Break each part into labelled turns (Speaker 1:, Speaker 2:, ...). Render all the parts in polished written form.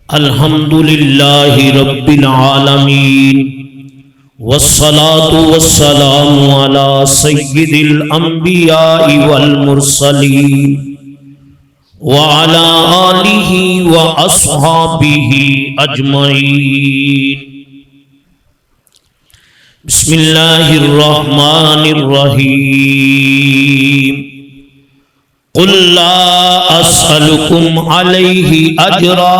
Speaker 1: الحمدللہ رب العالمین والصلاة والسلام علی سید الانبیاء والمرسلین وعلى آلہ واصحابہ اجمعین۔ بسم اللہ الرحمن الرحیم۔ قل لا اسألكم علیہ اجرا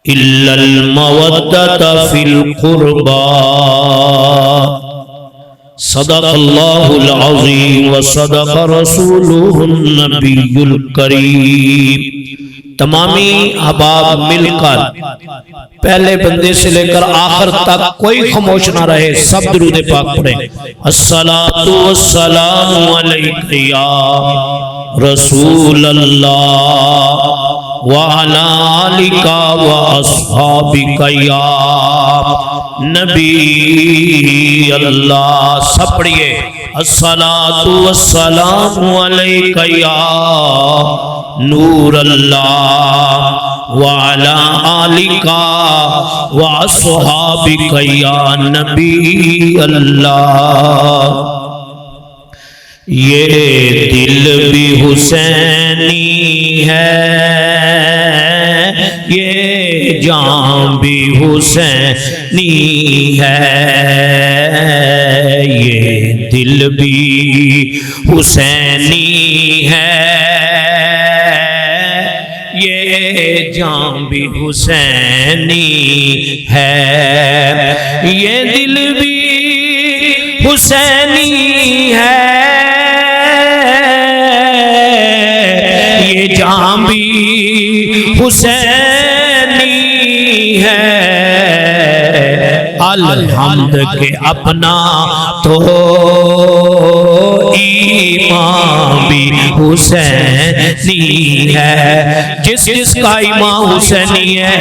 Speaker 1: الا المودۃ فی القربى۔ صدق اللہ العظیم وصدق رسولہ النبی الکریم۔ تمامی احباب مل کر پہلے بندے سے لے کر آخر تک کوئی خاموش نہ رہے، سب درود پاک پڑھیں۔ الصلاۃ والسلام علیک یا رسول اللہ وعلی آلک واصحابک یا نبی اللہ۔ سب پڑھیے الصلاۃ والسلام علیک یا نور اللہ وعلی آلک واصحابک یا نبی اللہ۔ یہ دل بھی حسینی ہے، یہ جان بھی حسینی ہے، یہ دل بھی حسینی ہے، یہ جان بھی حسینی ہے، یہ دل بھی حسینی ہے، یہ جان بھی حسینی ہے۔ الحمد کے اپنا تو ایمان بھی حسینی ہے۔ جس کا ایمان حسینی ہے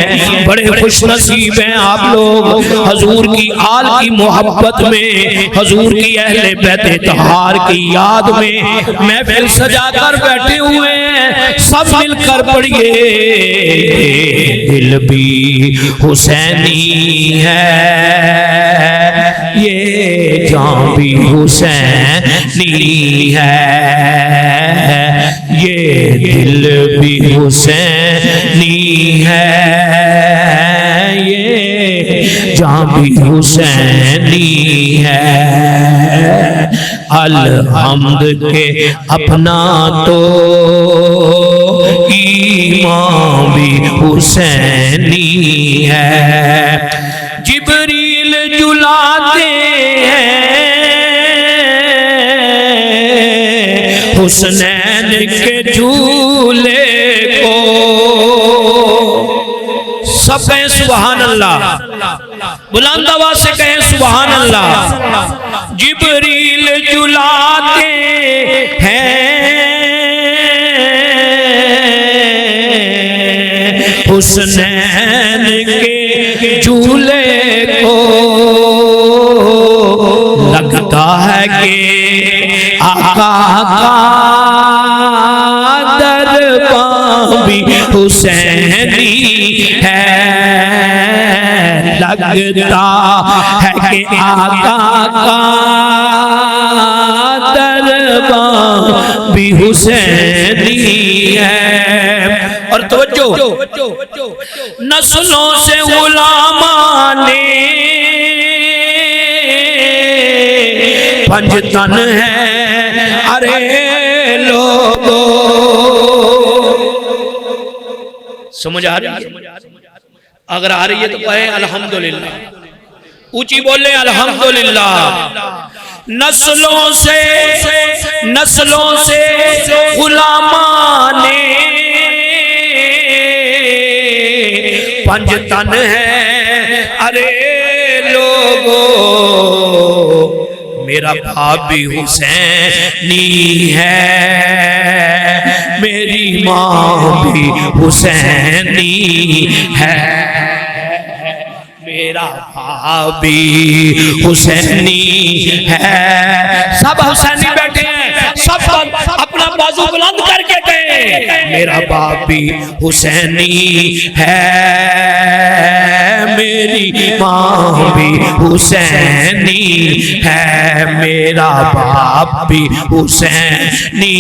Speaker 1: بڑے خوش نصیب ہیں آپ لوگ۔ حضور کی آل کی محبت میں، حضور کی اہل بیت طہار کی یاد میں محفل سجا کر بیٹھے ہوئے ہیں۔ سب مل کر پڑھیے دل بھی حسینی ہے، یہ جان بھی حسینی ہے، یہ دل بھی حسینی ہے، یہ جان بھی حسینی ہے۔ الحمد کے اپنا تو ایمان بھی حسینی ہے۔ جبریل جلاتے ہیں حسنین کے جھولے کو۔ سب کہیں سبحان اللہ، بلند آواز سے کہیں سبحان اللہ۔ جبریل جلاتے ہیں حسنین کے جھولے کو۔ لگتا ہے کہ آقا کا دربان بھی حسینی ہے، لگتا ہے کہ آقا کا دربان بھی حسینی ہے۔ اور توجہ، نسلوں سے غلامان نے پنجتن ہے، ارے لوگو سمجھ آ رہی ہے؟ اگر آ رہی ہے تو کہیں الحمدللہ، اونچی بولے الحمدللہ۔ نسلوں سے غلامان نے پنجتن ہے، ارے لوگو میرا باپ بھی حسینی ہے، میری ماں بھی حسینی ہے، میرا باپ بھی حسینی ہے۔ سب حسینی بیٹھے ہیں، سب اپنا بازو بلند کر کے گئے میرا باپ بھی حسینی ہے، میری ماں بھی حسینی ہے، میرا باپ بھی حسینی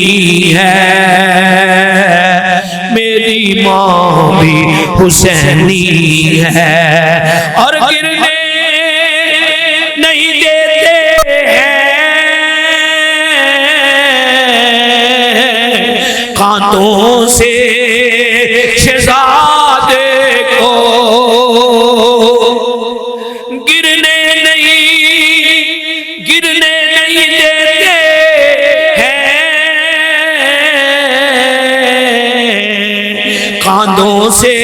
Speaker 1: ہے، میری ماں بھی حسینی ہے، اور گرنے نہیں دیتے ہیں کانٹوں سے شہزادے کو، گرنے نہیں دیتے ہیں کاندھوں سے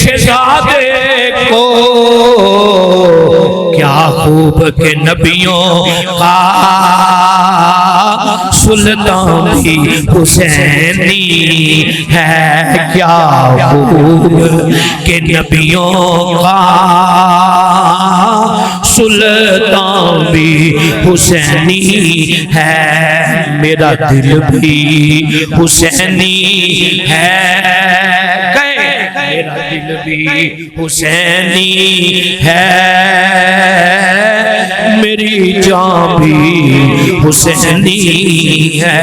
Speaker 1: شہزادے کو، کیا خوب کہ نبیوں کا سلطان بھی حسینی ہے، کیا خوب کہ نبیوں کا سلطان بھی حسینی ہے، میرا دل بھی حسینی ہے، میرا دل بھی حسینی ہے، میری جان بھی حسینی ہے۔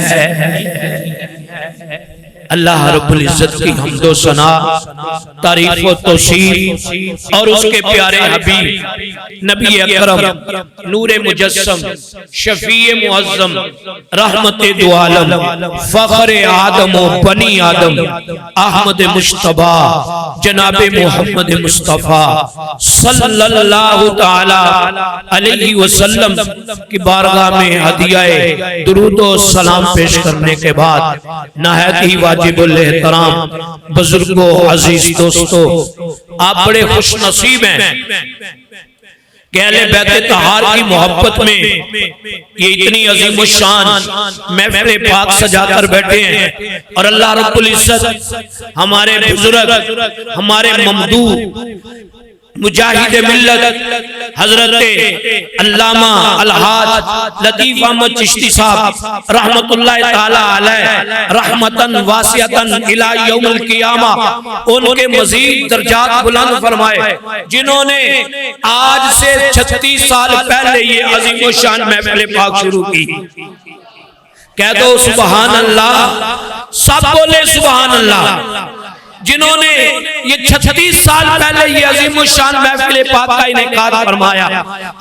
Speaker 1: اللہ رب العزت کی حمد و ثنا، تعریف و توصیف اور اس کے پیارے حبیب نبی اکرم نور مجسم شفیع معظم رحمت دو عالم فخر آدم و بنی آدم احمد مجتبی جناب محمد مصطفیٰ صلی اللہ تعالی علیہ وسلم کی بارگاہ میں ہدیہ درود و سلام پیش کرنے کے بعد نہایت ہی واجب الاحترام بزرگوں عزیز دوستو، آپ بڑے خوش نصیب ہیں کہ اہل بیت طہار کی محبت میں یہ اتنی عظیم الشان محفل پاک سجا کر بیٹھے ہیں، اور اللہ رب العزت ہمارے بزرگ، ہمارے ممدوح مجاہد ملت حضرت علامہ الحاج لطیف احمد چشتی صاحب رحمت اللہ تعالی علیہ رحمتاً واسعتاً الی یوم القیامہ، ان کے مزید درجات بلند فرمائے، جنہوں نے آج سے 36 سال پہلے یہ عظیم الشان محفل پاک شروع کی۔ کہہ دو سبحان اللہ، سب بولے سبحان اللہ، جنہوں نے یہ 36 سال پہلے یہ عظیم الشان محفل پاک کا انعقاد فرمایا،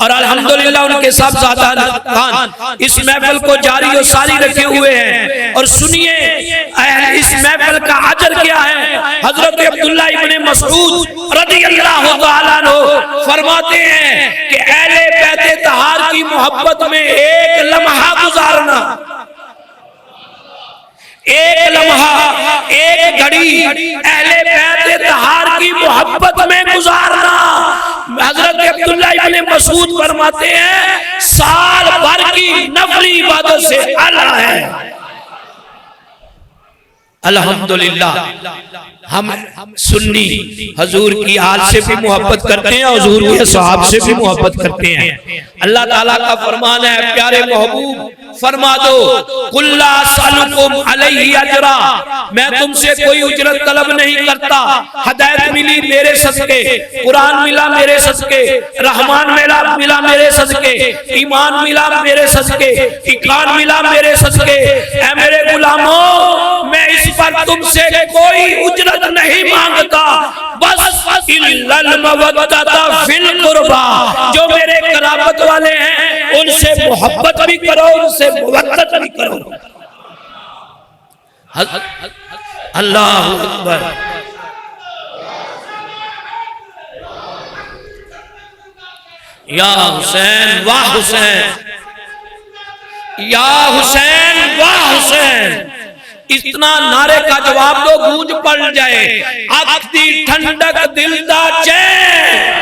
Speaker 1: اور الحمدللہ ان کے صاحبزادہ خان اس محفل کو جاری و ساری رکھے ہوئے ہیں۔ اور سنیے اس محفل کا اجر کیا ہے۔ حضرت عبداللہ ابن مسعود رضی اللہ تعالیٰ عنہ فرماتے ہیں کہ اہل بیت طہار کی محبت میں ایک لمحہ گزارنا، ایک لمحہ، ایک گھڑی اہل بیت طہار کی محبت میں گزارنا، حضرت عبداللہ ابن مسعود فرماتے ہیں سال بھر کی نفلی عبادت سے اعلیٰ ہے۔ الحمدللہ ہم سنی حضور کی آل سے بھی محبت کرتے ہیں، حضور کے صحاب سے بھی محبت کرتے ہیں۔ اللہ تعالیٰ کا فرمان ہے، پیارے محبوب فرما دو قُلْ لَا أَسْأَلُكُمْ عَلَيْهِ أَجْرًا، میں تم سے کوئی اجرت طلب نہیں کرتا، ہدایت ملی میرے صدقے، قرآن ملا میرے صدقے، رحمان ملا میرے صدقے، ایمان ملا میرے صدقے، اقرار ملا میرے صدقے۔ اے میرے غلاموں، میں اس پر تم سے کوئی اجرت نہیں مانگتا، بس إِلَّا الْمَوَدَّةَ فِي الْقُرْبَى، جو میرے قرابت والے ہیں ان سے محبت بھی کرو، ان سے مودت بھی کرو۔ اللہ اکبر۔ یا حسین واہ حسین، یا حسین واہ حسین، اتنا نعرے کا جواب دو گونج پڑ جائے، اکھ دی ٹھنڈک دل دا چین۔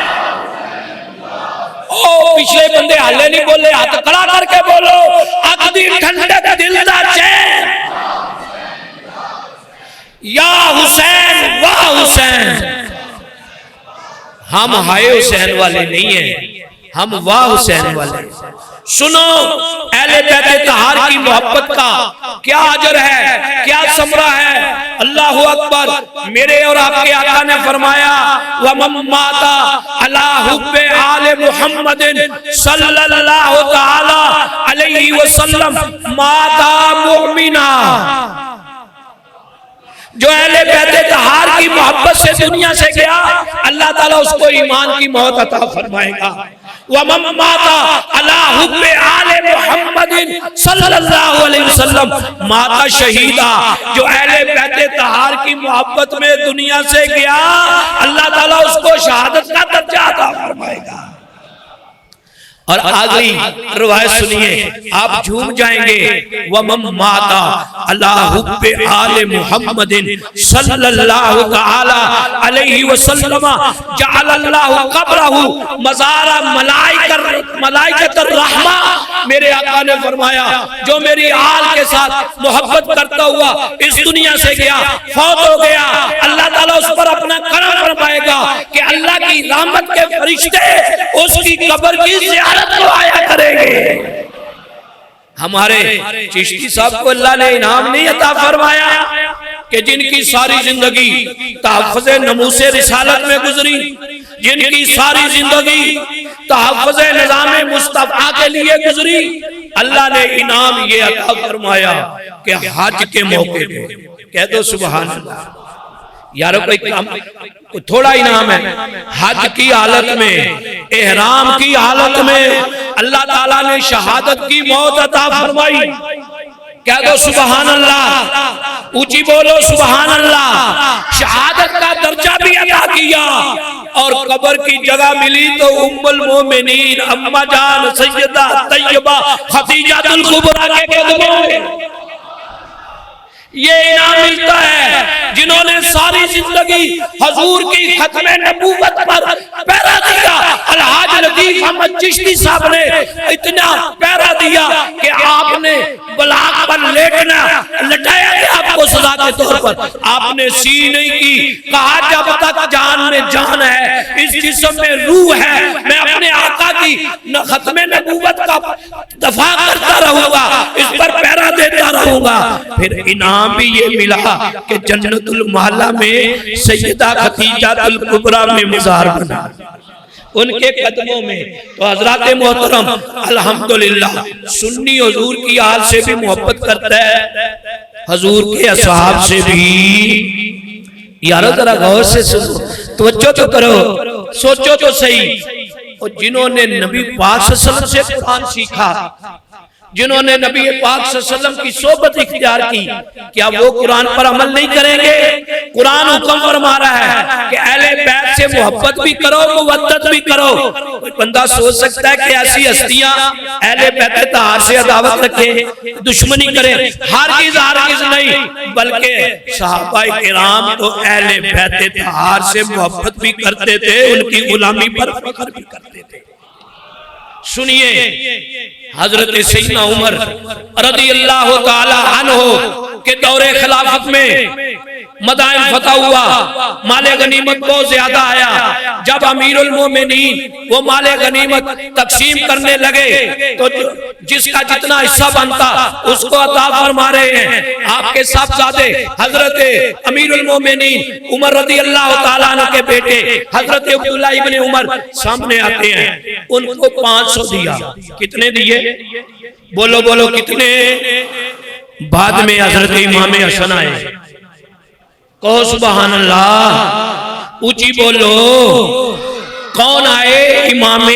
Speaker 1: او پچھلے بندے حالے نہیں بولے، ہاتھ کھڑا کر کے بولو، اکھ دی ٹھنڈک دل دا چین۔ یا حسین واہ حسین، ہم ہائے حسین والے نہیں ہیں، ہم واہ حسین والے ہیں۔ سنو اہل بیت طہار کی محبت کا کیا اجر ہے، کیا ثمرہ ہے۔ اللہ اکبر۔ میرے اور آپ کے آقا نے فرمایا وَمَن مَاتَ عَلَىٰ حُبِّ آلِ مُحَمَّدٍ صلی اللہ تعالی علیہ وسلم مَاتَ مُؤْمِنًا۔ جو اہل بیت طہار کی محبت سے دنیا سے گیا، اللہ تعالیٰ اس کو ایمان کی موت عطا فرمائے گا۔ وَمَن مَاتَ عَلَىٰ حُبِّ آلِ مُحَمَّدٍ صلی اللہ علیہ وسلم مَاتَ شہیدًا۔ جو اہل بیت طہار کی محبت میں دنیا سے گیا، اللہ تعالیٰ اس کو شہادت کا درجہ عطا فرمائے گا۔ اور آگئی روایت سنیے، آپ جھوم جائیں گے وَمَن مَاتَ عَلَىٰ حُبِّ آلِ مُحَمَّدٍ صلی اللہ تعالی علیہ وسلم جعل اللہ قبرہ مزار ملائکۃ الرحمہ۔ میرے آقا نے فرمایا جو میری آل کے ساتھ محبت کرتا ہوا اس دنیا سے گیا، فوت ہو گیا، اللہ تعالیٰ اس پر اپنا کرم فرمائے گا کہ اللہ کی رحمت کے فرشتے اس کی قبر کی زیارت کو آیا کریں گے۔ ہمارے چشتی صاحب کو اللہ نے انعام نہیں عطا فرمایا کہ جن کی ساری زندگی تحفظ ناموس رسالت میں گزری، جن کی ساری زندگی تحفظ نظام مصطفیٰ کے لیے گزری، اللہ نے انعام یہ عطا فرمایا کہ حج کے موقع پہ کہہ دو سبحان اللہ۔ یارو کوئی تھوڑا انعام ہے، حج کی حالت میں، احرام کی حالت میں اللہ تعالیٰ نے شہادت کی موت عطا فرمائی۔ کہہ دو سبحان اللہ، اونچی بولو سبحان اللہ۔ شہادت کا درجہ بھی عطا کیا اور قبر کی جگہ ملی تو ام المومنین اما جان سیدہ طیبہ خدیجہ الکبریٰ کے قدموں میں یہ انعام ملتا ہے جنہوں نے ساری زندگی حضور کی ختم نبوت پر پیرا دیا۔ الحاج لطیف احمد چشتی صاحب نے اتنا پیرا دیا کہ آپ نے بلاغ پر لیٹنا لٹایا گیا آپ کو سزا کے طور پر، آپ نے سی نہیں کی، کہا جب تک جان میں جان ہے، اس جسم میں روح ہے، میں اپنے آقا کی ختم نبوت کا دفاع کرتا رہوں گا، اس پر پیرا دیتا رہوں گا۔ پھر انعام بھی یہ ملا کہ جنت المعلا میں سیدہ خدیجہ الکبریٰ میں مزار بنا ان کے قدموں میں۔ تو حضرات محترم الحمدللہ سنی حضور کی آل سے بھی محبت کرتا ہے، حضور کے اصحاب سے بھی۔ یارو ذرا غور سے سنو، توجہ تو کرو، سوچو تو صحیح۔ اور جنہوں نے نبی پاک صلی اللہ علیہ وسلم سے قرآن سیکھا، جنہوں نے نبی پاک صلی اللہ علیہ وسلم کی صحبت اختیار کی، کیا وہ قرآن پر عمل نہیں کریں گے؟ قرآن حکم فرما رہا ہے کہ اہل بیت سے محبت بھی کرو، مودت بھی کرو۔ کوئی بندہ سوچ سکتا ہے کہ ایسی ہستیاں اہل بیت طہار سے عداوت رکھیں، دشمنی کریں؟ ہرگز نہیں، بلکہ صحابہ کرام تو اہل بیت طہار سے محبت بھی کرتے تھے، ان کی غلامی پر فخر بھی کرتے تھے۔ سنیے حضرت سیدنا عمر رضی اللہ تعالی عنہ کے دور خلافت میں مدائن فتح ہوا، مال غنیمت بہت زیادہ آیا۔ جب امیر المومنین وہ مال غنیمت تقسیم کرنے لگے تو جس کا جتنا حصہ بنتا اس کو عطا فرما رہے ہیں۔ آپ کے صاحبزادے حضرت امیر المومنین عمر رضی اللہ تعالیٰ عنہ کے بیٹے حضرت عبداللہ ابن عمر سامنے آتے ہیں، ان کو 500 دیا۔ کتنے دیے؟ بولو بولو کتنے؟ بعد میں حضرت امام حسن آئے، کہو سبحان اللہ، اونچی بولو۔ کون آئے؟ امام،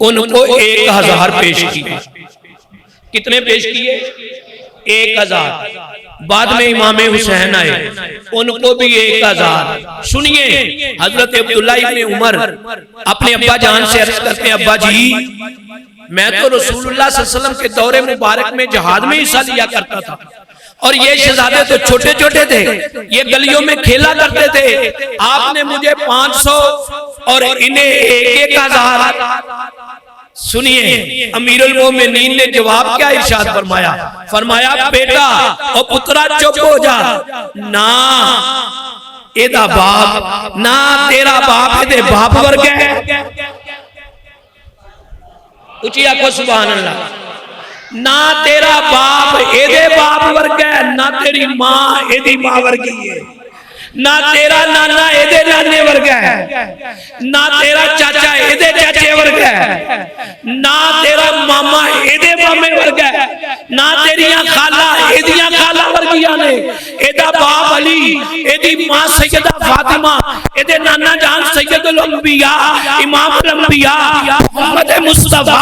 Speaker 1: ان کو 1000 پیش کیا۔ کتنے پیش کیے؟ 1000۔ بعد میں امام حسین آئے، ان کو بھی 1000۔ سنیے حضرت عبداللہ ابن عمر اپنے ابا جان سے عرض کرتے ہیں، ابا جی میں تو رسول اللہ صلی اللہ علیہ وسلم کے دور مبارک میں جہاد میں حصہ لیا کرتا تھا، اور یہ شہزادے تو چھوٹے چھوٹے تھے، یہ گلیوں میں کھیلا کرتے تھے، آپ نے مجھے 500 اور انہیں 1000۔ سنیے امیر المومنین نے جواب کیا ارشاد فرمایا؟ فرمایا بیٹا اور پترا چپ ہو جا، نا ایدہ باپ، نا تیرا باپ ایدہ باپ ورگے۔ اچھی آکھو سبحان اللہ. نہ تیرا باپ ایدے باپ ورگا ہے، نہ تیری ماں ایدی ماں ورگی ہے، نہ تیرا نانا ایدے نانے ورگا ہے، نہ تیرا چاچا ایدے چاچے ورگا ہے، نہ تیرا ماما ایدے مامے ورگا ہے، نہ تیریاں خالہ ایدیاں خالہ ورگیاں نے. ایدہ باپ علی، ایدی ماں سیدہ فاطمہ، ایدے نانا جان سید الانبیاء امام الانبیاء محمد مصطفیٰ،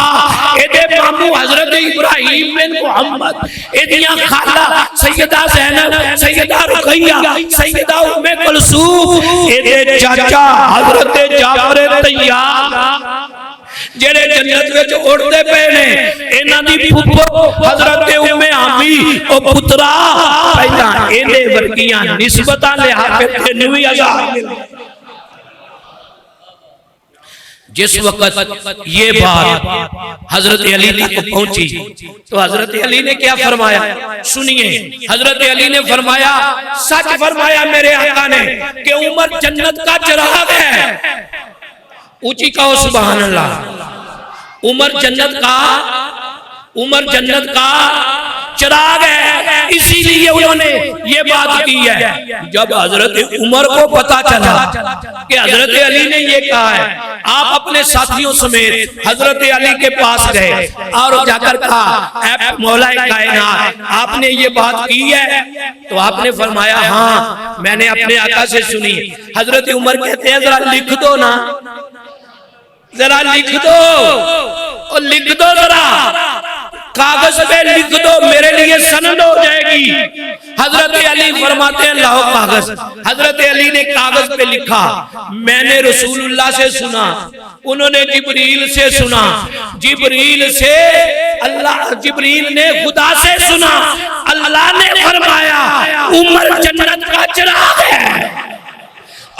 Speaker 1: ایدے مامو حضرت ابراہیم بن محمد، ایدیاں خالہ سیدہ زینب، سیدہ رقیہ، سیدہ ام کلثوم، ایدے چاچا حضرت جعفر طیار جڑے جنت وچ اڑدے پے نے. انہاں دی پھپھو حضرت ام عامی او پترا پہلا ایدے ورگیاں نسبتاں لہا کے تینوں ہی عذاب مل. جس وقت یہ بات حضرت علی تک پہنچی تو حضرت علی نے کیا فرمایا سنیے. حضرت علی نے فرمایا سچ فرمایا میرے آقا نے کہ عمر جنت کا چراغ ہے. اونچی کہو سبحان اللہ. عمر جنت کا چراغ ہے. اسی لیے انہوں نے یہ بات کی ہے. جب حضرت عمر کو پتا چلا کہ حضرت علی نے یہ کہا ہے، آپ اپنے ساتھیوں سمیت حضرت علی کے پاس گئے اور جا کر کہا اے مولا کائنات آپ نے یہ بات کی ہے؟ تو آپ نے فرمایا ہاں میں نے اپنے آقا سے سنی. حضرت عمر کہتے ہیں ذرا لکھ دو نا، ذرا لکھ دو، اور لکھ دو ذرا کاغذ پہ لکھ دو، میرے لیے سند ہو جائے گی. حضرت علی فرماتے ہیں لاؤ کاغذ. حضرت علی نے کاغذ پہ لکھا میں نے رسول اللہ سے سنا، انہوں نے جبریل سے سنا، جبریل نے خدا سے سنا، اللہ نے فرمایا عمر جنت کا چراغ ہے.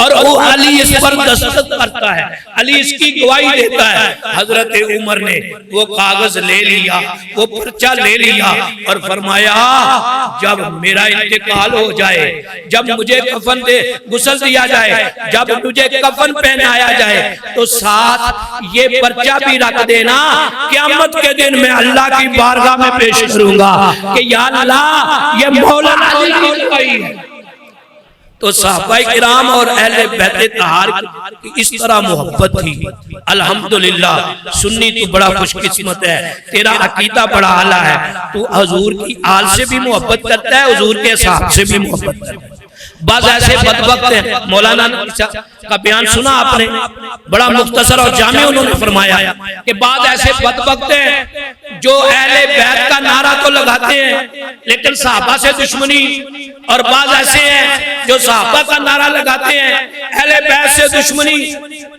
Speaker 1: اور وہ علی اس پر دستخط کرتا ہے، علی اس کی گواہی دیتا ہے. حضرت عمر نے وہ کاغذ لے لیا، وہ پرچہ لے لیا اور فرمایا جب میرا انتقال ہو جائے، جب مجھے کفن غسل دیا جائے، جب مجھے کفن پہنایا جائے تو ساتھ یہ پرچہ بھی رکھ دینا، قیامت کے دن میں اللہ کی بارگاہ میں پیش کروں گا کہ یا اللہ یہ مولانا علی کی گواہی ہے. تو صحابہ کرام اور اہل بیت طہار کی اس طرح محبت تھی. الحمدللہ سنی تو بڑا خوش قسمت ہے، تیرا عقیدہ بڑا اعلیٰ ہے، تو حضور کی آل سے بھی محبت کرتا ہے، حضور کے صحاب سے بھی محبت کرتا ہے. بعض ایسے بدبخت ہیں، مولانا کا بیان سنا آپ نے، بڑا مختصر اور جامع انہوں نے فرمایا کہ بعض ایسے بدبخت ہیں جو اہل بیت کا نعرہ تو لگاتے ہیں لیکن صحابہ سے دشمنی، اور بعض ایسے ہیں جو صحابہ کا نعرہ لگاتے ہیں اہل بیت سے دشمنی.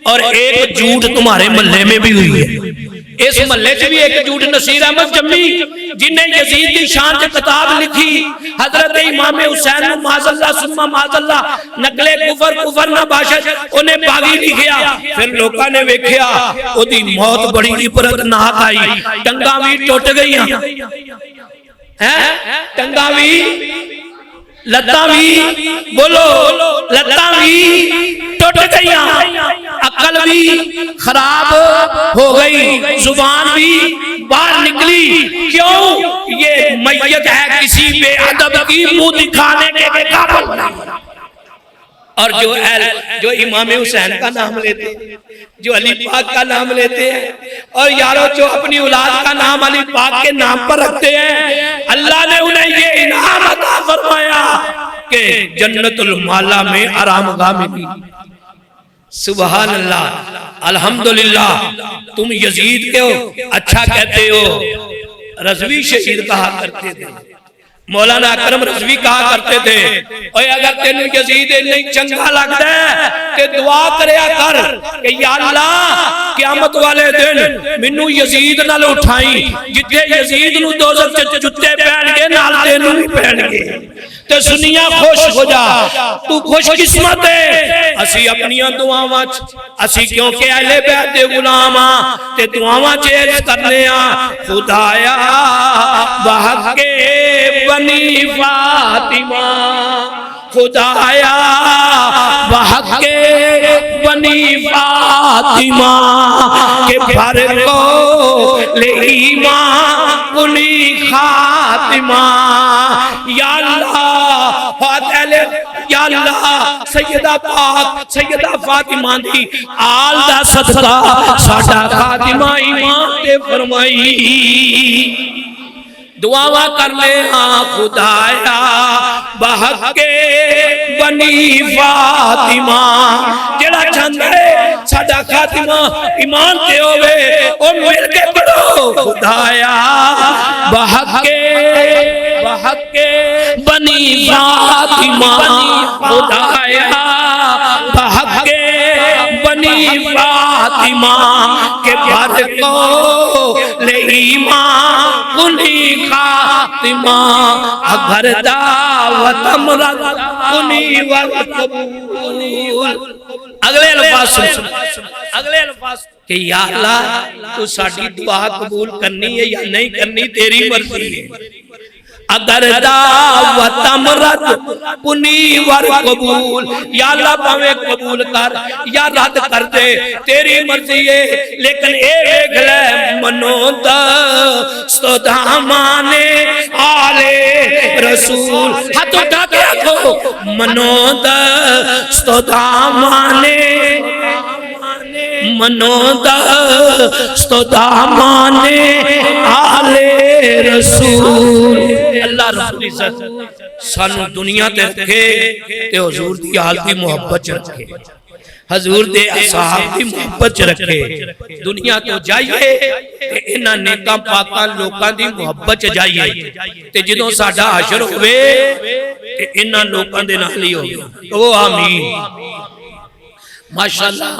Speaker 1: اور ایک جھوٹ تمہارے محلے میں بھی ہوئی ہے، اس محلے سے بھی ایک جھوٹ نصیر احمد جمی جن نے یزید کی شان سے کتاب لکھی، حضرت امام حسین معاذ اللہ ثم معاذ اللہ نقل کفر نہ باشد انہیں باغی لکھیا. پھر لوکاں نے ویکھیا او دی موت بڑی عبرت ناک آئی، ٹنگاں بھی ٹوٹ گئیاں، ٹنگاں بھی لتاں بھی بولو لتاں بھی ٹوٹ گئیاں، عقل بھی خراب ہو گئی، زبان بھی باہر نکلی. کیوں؟ یہ میت ہے کسی بے ادب کی منہ دکھانے کے قابل نہیں. اور جو امام حسین کا نام لیتے ہیں، جو علی پاک کا نام لیتے ہیں، اور یارو جو اپنی اولاد کا نام علی پاک کے نام پر رکھتے ہیں، اللہ نے انہیں یہ انعام عطا فرمایا کہ جنت المعلا میں آرام گاہ ملی. سبحان اللہ. الحمدللہ. تم یزید کو اچھا کہتے ہو، رضوی شہید کہا کرتے تھے، مولانا اکرم رضوی کہا کرتے تھے اور اگر تینوں یزید نہیں چنگا لگتا ہے کہ دعا کریا کر کہ یا اللہ قیامت والے دن منو یزید نال اٹھائی، جتنے یزید نو دوزخ چ جتے پہن گے نال تینوں بھی پہن گے تے سنیا خوش ہو جا. تو خوش قسمت ہے. اسی اپنیاں دعاواں اسی کیونکہ اہل بیت دے غلام ہاں تے دعاواں چیز کرنے ہاں. خدایا بحق بنی فاطمہ، خدایا بحق بنی فاطمہ خاتمہ کہ بھر کو لے ایمان کنی خاتمہ یا اللہ یا اللہ سیدہ پاک سیدہ فاطمہ دی آل دا صدقہ ساڈا خاتمہ ایمان تے فرمائی دعا کر لے ہاں خدایا بحق بنی فاطمہ جڑا چاہندا ہے ساڈا خاتمہ ایمان تے ہوے او مل کے پڑھو خدایا بحق بنی فاطمہ خدایا بحق بنی فاطمہ کہ بھر کو لے ایمان کنی خاتمہ اگر دعوت امرد کنی والقبول اگلے الفاظ کہ یا اللہ تو ساڈی دعا قبول کرنی ہے یا نہیں کرنی تیری مرضی ہے اگر دعوت امرد کنی والقبول یا اللہ پاویں قبول کر یا رد کر دے تیری مرضی ہے لیکن اے دیکھ لے منو دست دامانے آلے رسول ہاتھ اٹھا کے آکھو منو دست دامانے منو دست دامانے آلے رسول اللہ رب العزت سانو دنیا تے رکھے تے حضور دی آل دی محبت رکھے حضور دے اصحاب دی محبت رکھے دنیا تو جائیے تے انہاں نیکاں پاکاں لوکاں دی محبت جائیے تے جدوں ساڈا حشر ہوئے تے انہاں لوکاں دے نال ہی ہوگا او آمین ماشاءاللہ